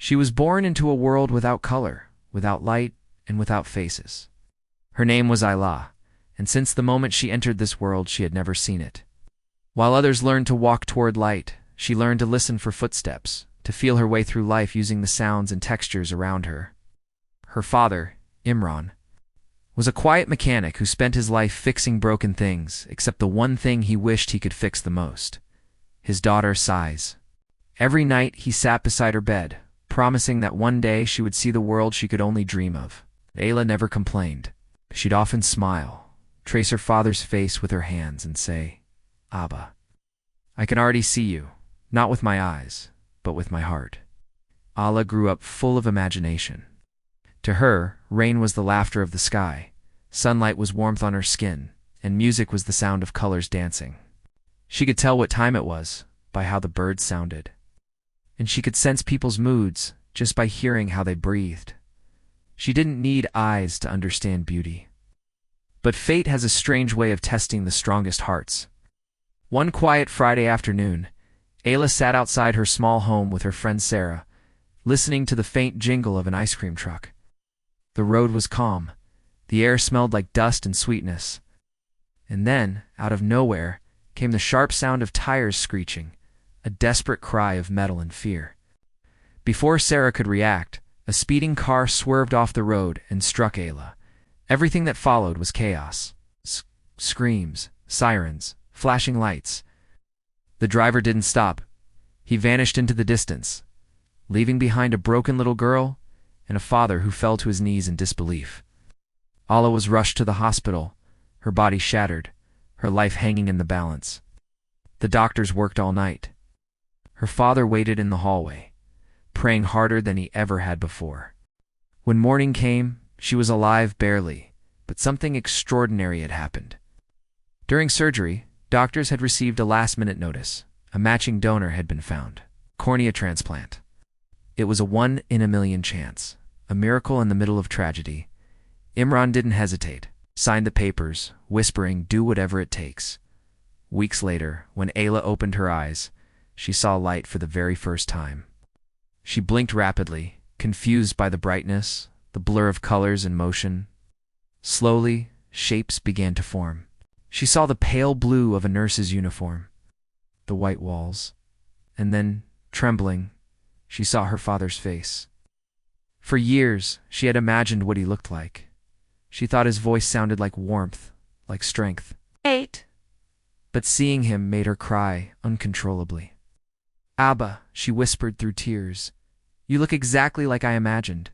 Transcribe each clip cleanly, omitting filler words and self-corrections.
She was born into a world without color, without light, and without faces. Her name was Ayla, and since the moment she entered this world she had never seen it. While others learned to walk toward light, she learned to listen for footsteps, to feel her way through life using the sounds and textures around her. Her father, Imran, was a quiet mechanic who spent his life fixing broken things, except the one thing he wished he could fix the most: his daughter Sai's. Every night he sat beside her bed, promising that one day she would see the world she could only dream of. Ayla never complained. She'd often smile, trace her father's face with her hands, and say, "Abba, I can already see you, not with my eyes, but with my heart." Ayla grew up full of imagination. To her, rain was the laughter of the sky, sunlight was warmth on her skin, and music was the sound of colors dancing. She could tell what time it was by how the birds sounded, and she could sense people's moods just by hearing how they breathed. She didn't need eyes to understand beauty. But fate has a strange way of testing the strongest hearts. One quiet Friday afternoon, Ayla sat outside her small home with her friend Sarah, listening to the faint jingle of an ice cream truck. The road was calm. The air smelled like dust and sweetness. And then, out of nowhere, came the sharp sound of tires screeching, a desperate cry of metal and fear. Before Sarah could react, a speeding car swerved off the road and struck Ayla. Everything that followed was chaos. Screams, sirens, flashing lights. The driver didn't stop. He vanished into the distance, leaving behind a broken little girl and a father who fell to his knees in disbelief. Ayla was rushed to the hospital, her body shattered, her life hanging in the balance. The doctors worked all night. Her father waited in the hallway, praying harder than he ever had before. When morning came, she was alive barely, but something extraordinary had happened. During surgery, doctors had received a last-minute notice. A matching donor had been found. Cornea transplant. It was a 1 in a million chance, a miracle in the middle of tragedy. Imran didn't hesitate, signed the papers, whispering, "Do whatever it takes." Weeks later, when Ayla opened her eyes, she saw light for the very first time. She blinked rapidly, confused by the brightness, the blur of colors and motion. Slowly, shapes began to form. She saw the pale blue of a nurse's uniform, the white walls, and then, trembling, she saw her father's face. For years, she had imagined what he looked like. She thought his voice sounded like warmth, like strength. 8. But seeing him made her cry uncontrollably. "Abba," she whispered through tears, "you look exactly like I imagined."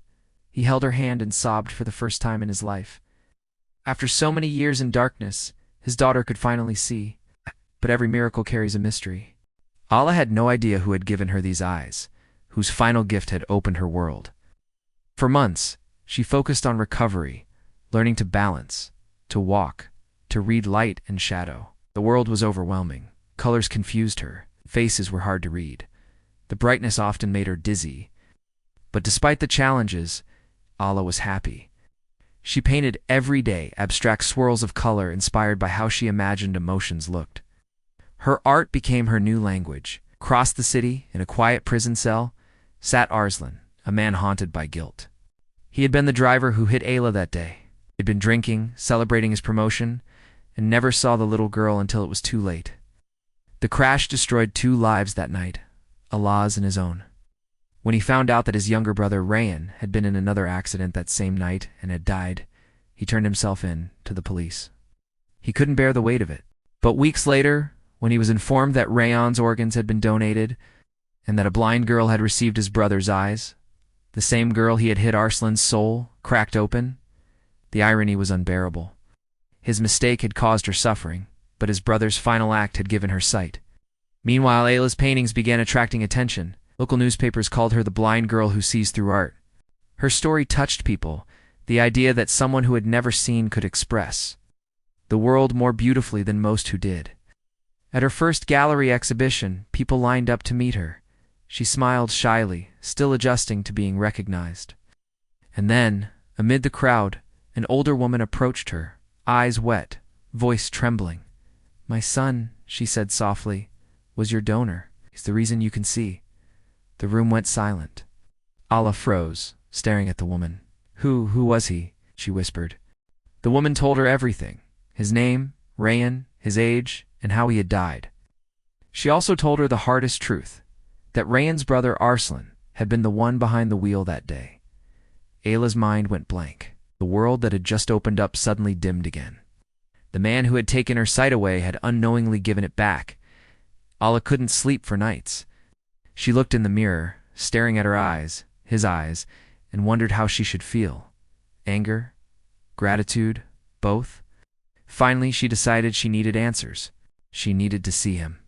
He held her hand and sobbed for the first time in his life. After so many years in darkness, his daughter could finally see. But every miracle carries a mystery. Ayla had no idea who had given her these eyes, whose final gift had opened her world. For months, she focused on recovery, learning to balance, to walk, to read light and shadow. The world was overwhelming. Colors confused her. Faces were hard to read. The brightness often made her dizzy. But despite the challenges, Ayla was happy. She painted every day abstract swirls of color inspired by how she imagined emotions looked. Her art became her new language. Across the city, in a quiet prison cell, sat Arslan, a man haunted by guilt. He had been the driver who hit Ayla that day. He'd been drinking, celebrating his promotion, and never saw the little girl until it was too late. The crash destroyed 2 lives that night, Allah's and his own. When he found out that his younger brother, Rayan, had been in another accident that same night and had died, he turned himself in to the police. He couldn't bear the weight of it. But weeks later, when he was informed that Rayan's organs had been donated and that a blind girl had received his brother's eyes, the same girl he had hit Arslan's soul, cracked open, the irony was unbearable. His mistake had caused her suffering, but his brother's final act had given her sight. Meanwhile, Ayla's paintings began attracting attention. Local newspapers called her the blind girl who sees through art. Her story touched people, the idea that someone who had never seen could express the world more beautifully than most who did. At her first gallery exhibition, people lined up to meet her. She smiled shyly, still adjusting to being recognized. And then, amid the crowd, an older woman approached her, eyes wet, voice trembling. "My son," she said softly, "was your donor. He's the reason you can see." The room went silent. Allah froze, staring at the woman. Who was he? She whispered. The woman told her everything. His name, Rayan, his age, and how he had died. She also told her the hardest truth, that Rayan's brother Arslan had been the one behind the wheel that day. Ayla's mind went blank. The world that had just opened up suddenly dimmed again. The man who had taken her sight away had unknowingly given it back. Allah couldn't sleep for nights. She looked in the mirror, staring at her eyes, his eyes, and wondered how she should feel. Anger? Gratitude? Both? Finally, she decided she needed answers. She needed to see him.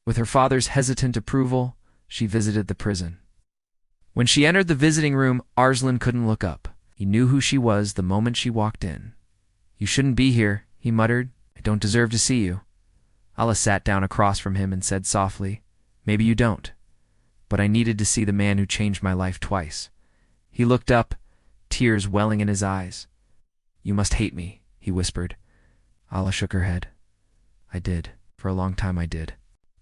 With her father's hesitant approval, she visited the prison. When she entered the visiting room, Arslan couldn't look up. He knew who she was the moment she walked in. You shouldn't be here, he muttered. I don't deserve to see you. Allah sat down across from him and said softly, Maybe you don't. But I needed to see the man who changed my life twice. He looked up, tears welling in his eyes. You must hate me, he whispered. Allah shook her head. I did. For a long time I did.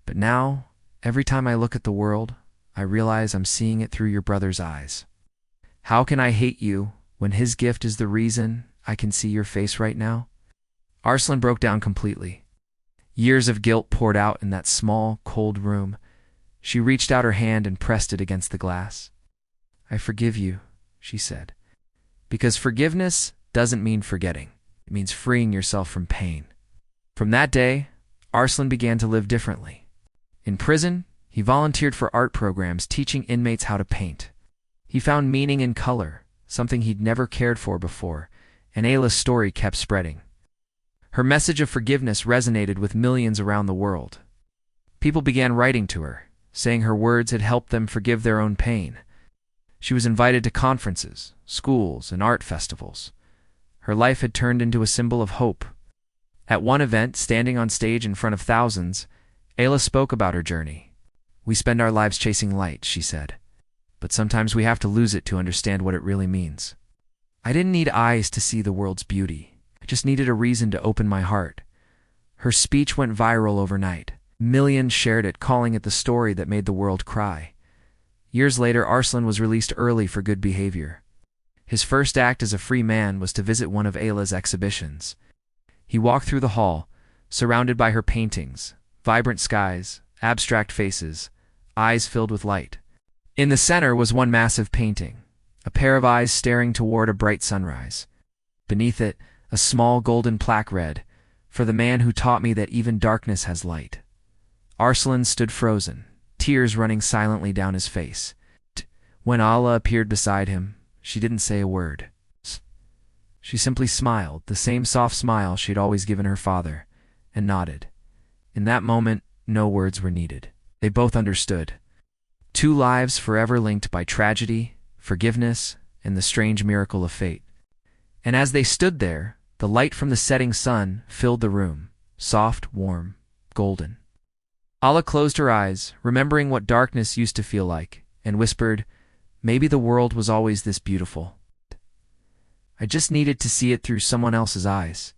But now, every time I look at the world, I realize I'm seeing it through your brother's eyes. How can I hate you when his gift is the reason I can see your face right now? Arslan broke down completely. Years of guilt poured out in that small, cold room. She reached out her hand and pressed it against the glass. I forgive you, she said. Because forgiveness doesn't mean forgetting. It means freeing yourself from pain. From that day, Arslan began to live differently. In prison, he volunteered for art programs teaching inmates how to paint. He found meaning in color, something he'd never cared for before, and Ayla's story kept spreading. Her message of forgiveness resonated with millions around the world. People began writing to her, saying her words had helped them forgive their own pain. She was invited to conferences, schools, and art festivals. Her life had turned into a symbol of hope. At one event, standing on stage in front of thousands, Ayla spoke about her journey. We spend our lives chasing light, she said. But sometimes we have to lose it to understand what it really means. I didn't need eyes to see the world's beauty. I just needed a reason to open my heart. Her speech went viral overnight. Millions shared it, calling it the story that made the world cry. Years later, Arslan was released early for good behavior. His first act as a free man was to visit one of Ayla's exhibitions. He walked through the hall, surrounded by her paintings, vibrant skies, abstract faces, eyes filled with light. In the center was one massive painting, a pair of eyes staring toward a bright sunrise. Beneath it, a small golden plaque read, "For the man who taught me that even darkness has light." Arslan stood frozen, tears running silently down his face. When Allah appeared beside him, she didn't say a word. She simply smiled, the same soft smile she'd always given her father, and nodded. In that moment, no words were needed. They both understood. Two lives forever linked by tragedy, forgiveness, and the strange miracle of fate. And as they stood there, the light from the setting sun filled the room, soft, warm, golden. Allah closed her eyes, remembering what darkness used to feel like, and whispered, "Maybe the world was always this beautiful. I just needed to see it through someone else's eyes."